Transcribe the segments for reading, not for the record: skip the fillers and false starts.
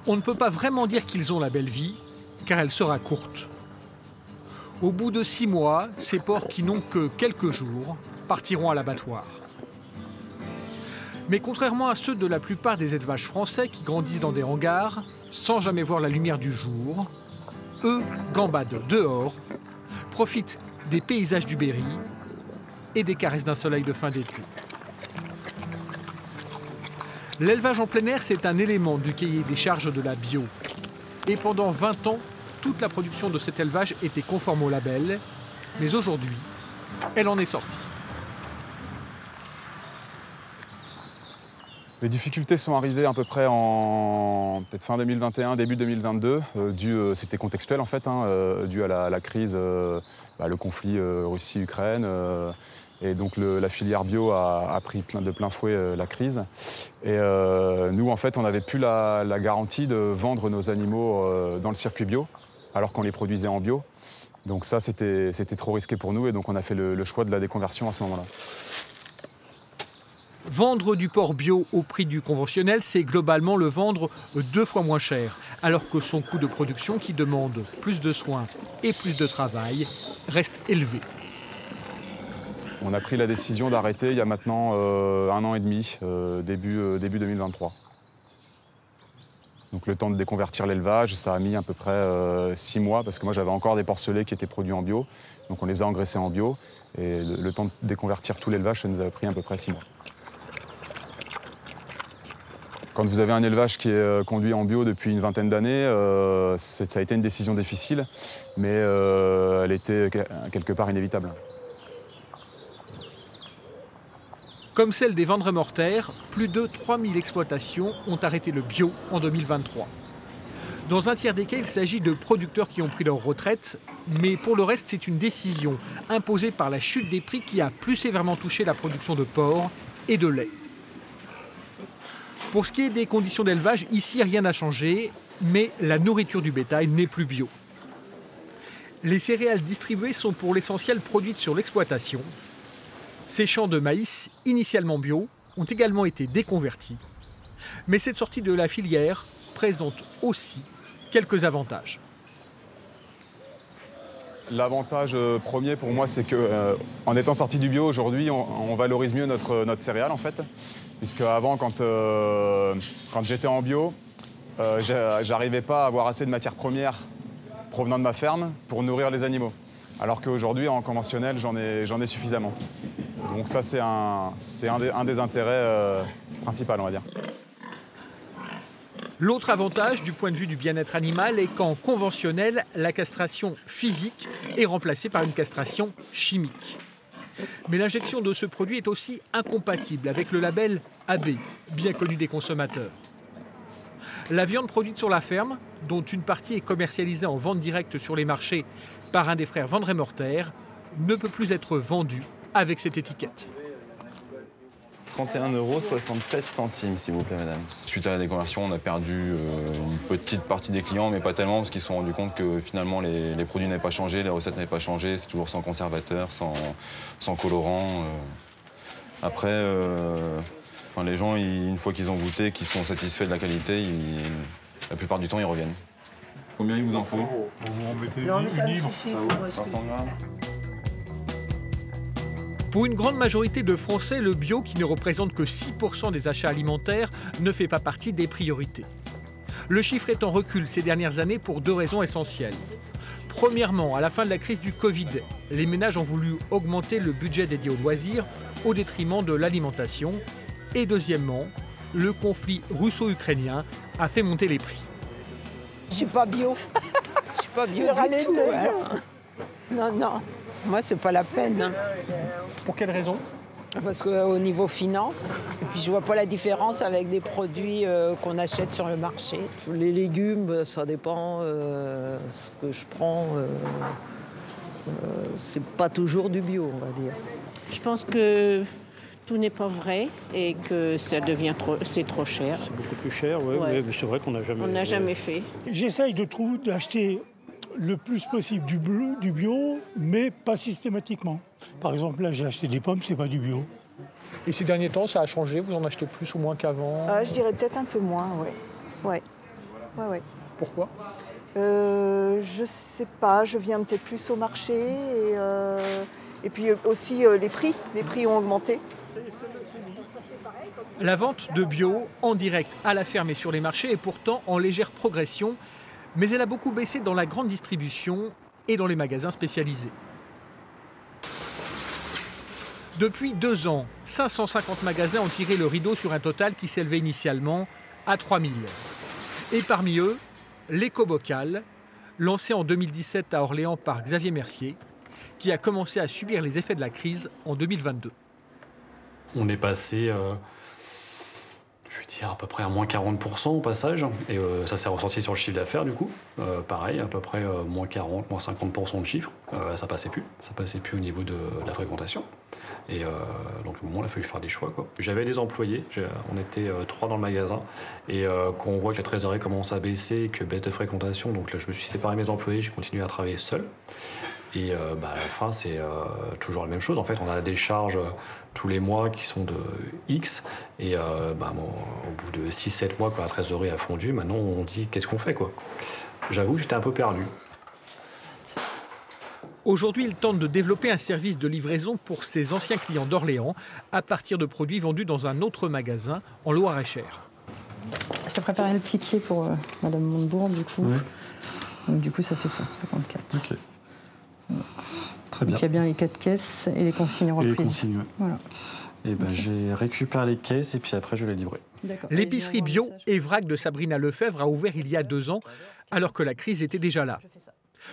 On ne peut pas vraiment dire qu'ils ont la belle vie, car elle sera courte. Au bout de 6 mois, ces porcs qui n'ont que quelques jours partiront à l'abattoir. Mais contrairement à ceux de la plupart des élevages français qui grandissent dans des hangars, sans jamais voir la lumière du jour, eux gambadent dehors, profitent des paysages du Berry et des caresses d'un soleil de fin d'été. L'élevage en plein air, c'est un élément du cahier des charges de la bio. Et pendant 20 ans, toute la production de cet élevage était conforme au label, mais aujourd'hui, elle en est sortie. Les difficultés sont arrivées à peu près en peut-être fin 2021, début 2022. C'était contextuel en fait, dû à la crise, le conflit Russie-Ukraine. Et donc la filière bio a pris de plein fouet la crise. Et nous, en fait, on n'avait plus la garantie de vendre nos animaux dans le circuit bio, alors qu'on les produisait en bio. Donc ça, c'était trop risqué pour nous et donc on a fait le choix de la déconversion à ce moment-là. Vendre du porc bio au prix du conventionnel, c'est globalement le vendre 2 fois moins cher, alors que son coût de production, qui demande plus de soins et plus de travail, reste élevé. On a pris la décision d'arrêter il y a maintenant 1 an et demi, début 2023. Donc le temps de déconvertir l'élevage, ça a mis à peu près 6 mois, parce que moi j'avais encore des porcelets qui étaient produits en bio, donc on les a engraissés en bio, et le temps de déconvertir tout l'élevage, ça nous a pris à peu près 6 mois. Quand vous avez un élevage qui est conduit en bio depuis une vingtaine d'années, ça a été une décision difficile, mais elle était quelque part inévitable. Comme celle des Vendré Mortaire, plus de 3000 exploitations ont arrêté le bio en 2023. Dans un tiers des cas, il s'agit de producteurs qui ont pris leur retraite, mais pour le reste, c'est une décision imposée par la chute des prix qui a plus sévèrement touché la production de porc et de lait. Pour ce qui est des conditions d'élevage, ici rien n'a changé, mais la nourriture du bétail n'est plus bio. Les céréales distribuées sont pour l'essentiel produites sur l'exploitation. Ces champs de maïs, initialement bio, ont également été déconvertis. Mais cette sortie de la filière présente aussi quelques avantages. L'avantage premier pour moi, c'est qu'en étant sorti du bio aujourd'hui, on valorise mieux notre céréale en fait. Puisque avant, quand j'étais en bio, j'arrivais pas à avoir assez de matières premières provenant de ma ferme pour nourrir les animaux. Alors qu'aujourd'hui, en conventionnel, j'en ai suffisamment. Donc ça, c'est un des intérêts principaux, on va dire. L'autre avantage du point de vue du bien-être animal est qu'en conventionnel, la castration physique est remplacée par une castration chimique. Mais l'injection de ce produit est aussi incompatible avec le label AB, bien connu des consommateurs. La viande produite sur la ferme, dont une partie est commercialisée en vente directe sur les marchés par un des frères Vendré Mortaire, ne peut plus être vendue avec cette étiquette. 31,67 €, s'il vous plaît, madame. Suite à la déconversion, on a perdu une petite partie des clients, mais pas tellement, parce qu'ils se sont rendus compte que finalement, les produits n'avaient pas changé, les recettes n'avaient pas changé, c'est toujours sans conservateur, sans colorant. Après, les gens, une fois qu'ils ont goûté, qu'ils sont satisfaits de la qualité, la plupart du temps, ils reviennent. Combien il vous en faut? Vous en mettez Non, mais ça une me livre. suffit. 500 grammes. Pour une grande majorité de Français, le bio, qui ne représente que 6% des achats alimentaires, ne fait pas partie des priorités. Le chiffre est en recul ces dernières années pour 2 raisons essentielles. Premièrement, à la fin de la crise du Covid, les ménages ont voulu augmenter le budget dédié aux loisirs au détriment de l'alimentation. Et deuxièmement, le conflit russo-ukrainien a fait monter les prix. Je suis pas bio. Je suis pas bio du tout. Hein. Non. Moi, c'est pas la peine. Hein. Pour quelle raison? Parce qu'au niveau finance, et puis je vois pas la différence avec des produits qu'on achète sur le marché. Les légumes, ça dépend ce que je prends. C'est pas toujours du bio, on va dire. Je pense que tout n'est pas vrai et que ça devient c'est trop cher. C'est beaucoup plus cher, oui, Ouais. mais c'est vrai qu'on n'a jamais... On n'a jamais fait. J'essaye d'acheter le plus possible du bio, mais pas systématiquement. Par exemple, là, j'ai acheté des pommes, c'est pas du bio. Et ces derniers temps, ça a changé? Vous en achetez plus ou moins qu'avant? Je dirais peut-être un peu moins, oui. Ouais. ouais. Pourquoi? Je sais pas, je viens peut-être plus au marché et puis aussi les prix ont augmenté. La vente de bio en direct à la ferme et sur les marchés est pourtant en légère progression, mais elle a beaucoup baissé dans la grande distribution et dans les magasins spécialisés. Depuis 2 ans, 550 magasins ont tiré le rideau sur un total qui s'élevait initialement à 3000. Et parmi eux, l'éco-bocal, lancé en 2017 à Orléans par Xavier Mercier, qui a commencé à subir les effets de la crise en 2022. On est passé, je vais dire, à peu près à moins 40% au passage, et ça s'est ressenti sur le chiffre d'affaires du coup. Pareil, à peu près moins 40, moins 50% de chiffre. Ça passait plus au niveau de la fréquentation. Et donc à un moment, il a fallu faire des choix, quoi. J'avais des employés, on était 3 dans le magasin, et quand on voit que la trésorerie commence à baisser, que baisse de fréquentation, donc là je me suis séparé de mes employés, j'ai continué à travailler seul. Et à la fin, c'est toujours la même chose. En fait, on a des charges tous les mois qui sont de X. Et au bout de 6-7 mois, quand la trésorerie a fondu, maintenant on dit qu'est-ce qu'on fait, quoi. J'avoue que j'étais un peu perdu. Aujourd'hui, il tente de développer un service de livraison pour ses anciens clients d'Orléans à partir de produits vendus dans un autre magasin en Loire-et-Cher. Je t'ai préparé le ticket pour Madame Montebourg, du coup. Ouais. Donc du coup, ça fait ça, 54. Ok. Très bien. Donc il y a bien les 4 caisses et les consignes reprises. Et les consignes, ouais. Voilà. Et ben, j'ai récupéré les caisses et puis après, je les livrerai. L'épicerie bio Evrac de Sabrina Lefebvre a ouvert il y a 2 ans, alors que la crise était déjà là.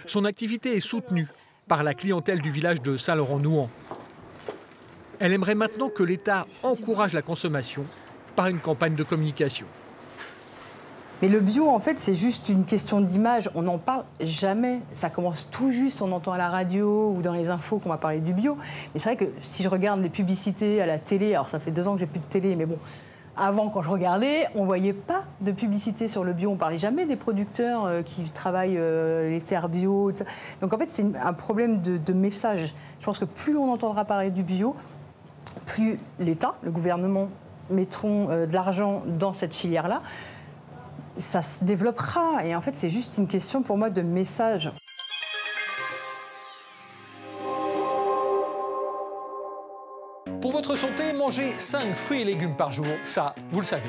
Son activité est soutenue par la clientèle du village de Saint-Laurent-Nouan. Elle aimerait maintenant que l'État encourage la consommation par une campagne de communication. Mais le bio, en fait, c'est juste une question d'image. On n'en parle jamais. Ça commence tout juste, on entend à la radio ou dans les infos qu'on va parler du bio. Mais c'est vrai que si je regarde les publicités à la télé, alors ça fait 2 ans que j'ai plus de télé, mais bon, avant, quand je regardais, on ne voyait pas de publicité sur le bio. On ne parlait jamais des producteurs qui travaillent les terres bio. Etc. Donc en fait, c'est un problème de message. Je pense que plus on entendra parler du bio, plus l'État, le gouvernement, mettront de l'argent dans cette filière-là. Ça se développera. Et en fait, c'est juste une question pour moi de message. Pour votre santé, mangez 5 fruits et légumes par jour, ça, vous le savez.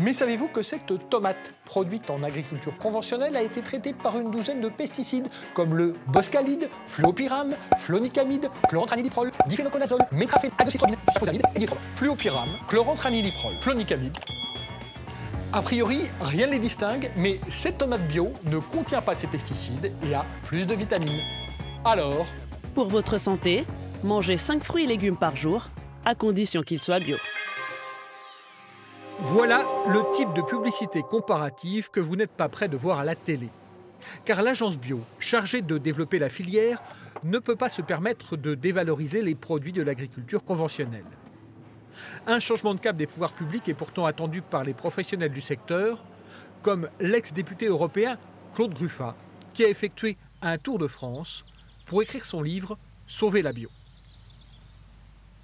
Mais savez-vous que cette tomate produite en agriculture conventionnelle a été traitée par une douzaine de pesticides comme le boscalide, fluopyram, flonicamide, chlorantraniliprol, diphénoconazole, métrafène, azocystrobine, cyphoslamide et diéthrol. Fluopyram, chlorantraniliprol, flonicamide. A priori, rien ne les distingue, mais cette tomate bio ne contient pas ces pesticides et a plus de vitamines. Alors, pour votre santé, mangez 5 fruits et légumes par jour, à condition qu'ils soient bio. Voilà le type de publicité comparative que vous n'êtes pas prêt de voir à la télé. Car l'agence bio, chargée de développer la filière, ne peut pas se permettre de dévaloriser les produits de l'agriculture conventionnelle. Un changement de cap des pouvoirs publics est pourtant attendu par les professionnels du secteur, comme l'ex-député européen Claude Gruffat, qui a effectué un tour de France pour écrire son livre « Sauver la bio ».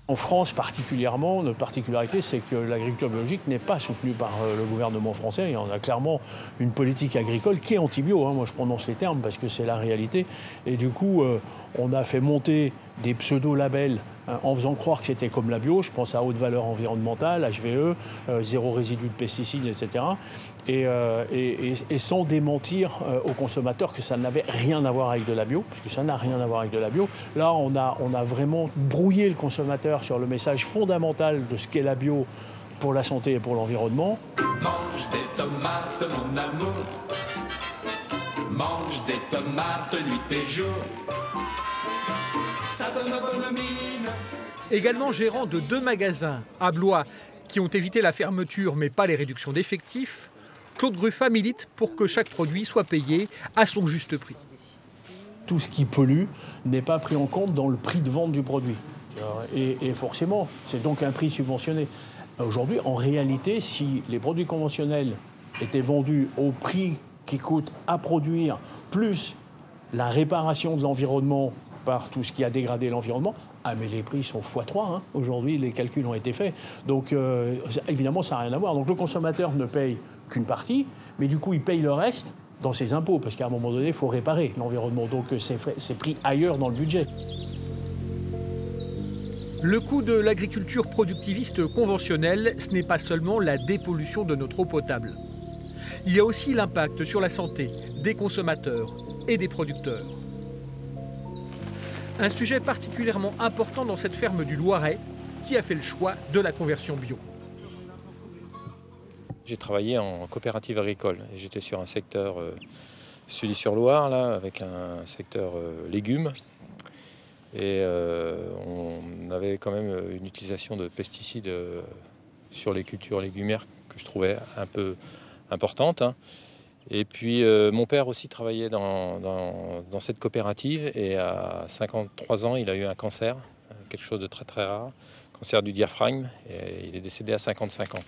En France particulièrement, notre particularité, c'est que l'agriculture biologique n'est pas soutenue par le gouvernement français. Il y en a clairement une politique agricole qui est anti-bio. Moi, je prononce les termes parce que c'est la réalité. Et du coup, on a fait monter des pseudo-labels en faisant croire que c'était comme la bio. Je pense à haute valeur environnementale, HVE, zéro résidu de pesticides, etc. Et sans démentir aux consommateurs que ça n'avait rien à voir avec de la bio, parce que ça n'a rien à voir avec de la bio. Là, on a vraiment brouillé le consommateur sur le message fondamental de ce qu'est la bio pour la santé et pour l'environnement. Mange des tomates, mon amour. Mange des tomates nuit et jour. Ça donne bonne mine. Également gérant de 2 magasins à Blois qui ont évité la fermeture mais pas les réductions d'effectifs, Claude Gruffat milite pour que chaque produit soit payé à son juste prix. Tout ce qui pollue n'est pas pris en compte dans le prix de vente du produit. Et forcément, c'est donc un prix subventionné. Aujourd'hui, en réalité, si les produits conventionnels étaient vendus au prix qui coûte à produire, plus la réparation de l'environnement par tout ce qui a dégradé l'environnement, mais les prix sont x3. Aujourd'hui, les calculs ont été faits. Donc, évidemment, ça n'a rien à voir. Donc, le consommateur ne paye qu'une partie, mais du coup, il paye le reste dans ses impôts, parce qu'à un moment donné, il faut réparer l'environnement. Donc c'est pris ailleurs dans le budget. Le coût de l'agriculture productiviste conventionnelle, ce n'est pas seulement la dépollution de notre eau potable. Il y a aussi l'impact sur la santé des consommateurs et des producteurs. Un sujet particulièrement important dans cette ferme du Loiret qui a fait le choix de la conversion bio. J'ai travaillé en coopérative agricole et j'étais sur un secteur Sully-sur-Loire, là, avec un secteur légumes. Et on avait quand même une utilisation de pesticides sur les cultures légumières que je trouvais un peu importante. Hein. Et puis mon père aussi travaillait dans cette coopérative et à 53 ans, il a eu un cancer, quelque chose de très très rare, cancer du diaphragme, et il est décédé à 55 ans.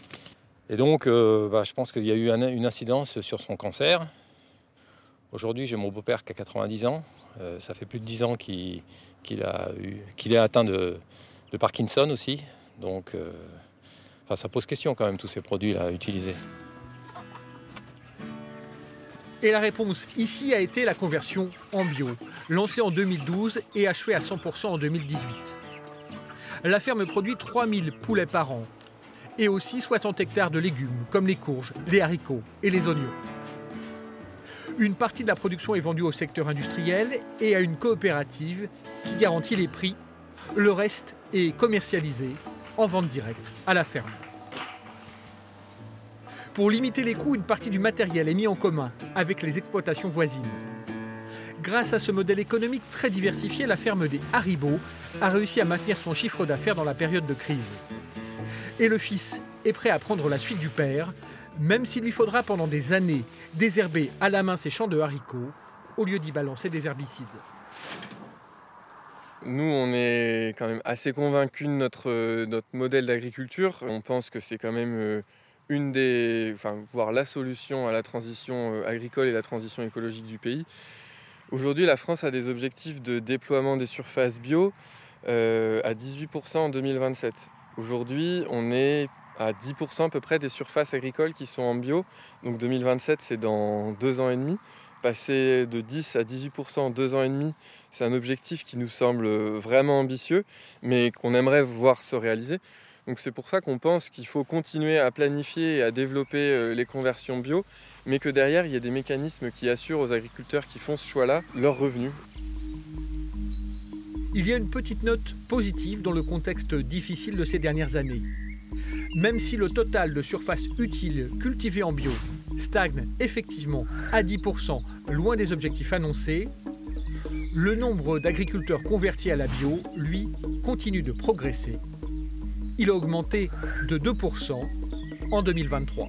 Et donc je pense qu'il y a eu une incidence sur son cancer. Aujourd'hui, j'ai mon beau-père qui a 90 ans, ça fait plus de 10 ans qu'il est atteint de Parkinson aussi. Donc ça pose question quand même, tous ces produits-là utilisés. Et la réponse ici a été la conversion en bio, lancée en 2012 et achevée à 100% en 2018. La ferme produit 3000 poulets par an et aussi 60 hectares de légumes comme les courges, les haricots et les oignons. Une partie de la production est vendue au secteur industriel et à une coopérative qui garantit les prix. Le reste est commercialisé en vente directe à la ferme. Pour limiter les coûts, une partie du matériel est mise en commun avec les exploitations voisines. Grâce à ce modèle économique très diversifié, la ferme des Haribots a réussi à maintenir son chiffre d'affaires dans la période de crise. Et le fils est prêt à prendre la suite du père, même s'il lui faudra pendant des années désherber à la main ses champs de haricots au lieu d'y balancer des herbicides. Nous, on est quand même assez convaincus de notre modèle d'agriculture. On pense que c'est quand même voire la solution à la transition agricole et la transition écologique du pays. Aujourd'hui, la France a des objectifs de déploiement des surfaces bio à 18% en 2027. Aujourd'hui, on est à 10% à peu près des surfaces agricoles qui sont en bio. Donc 2027, c'est dans 2 ans et demi. Passer de 10 à 18% en 2 ans et demi, c'est un objectif qui nous semble vraiment ambitieux, mais qu'on aimerait voir se réaliser. Donc c'est pour ça qu'on pense qu'il faut continuer à planifier et à développer les conversions bio, mais que derrière, il y a des mécanismes qui assurent aux agriculteurs qui font ce choix-là leurs revenus. Il y a une petite note positive dans le contexte difficile de ces dernières années. Même si le total de surface utile cultivée en bio stagne effectivement à 10%, loin des objectifs annoncés, le nombre d'agriculteurs convertis à la bio, lui, continue de progresser. Il a augmenté de 2% en 2023.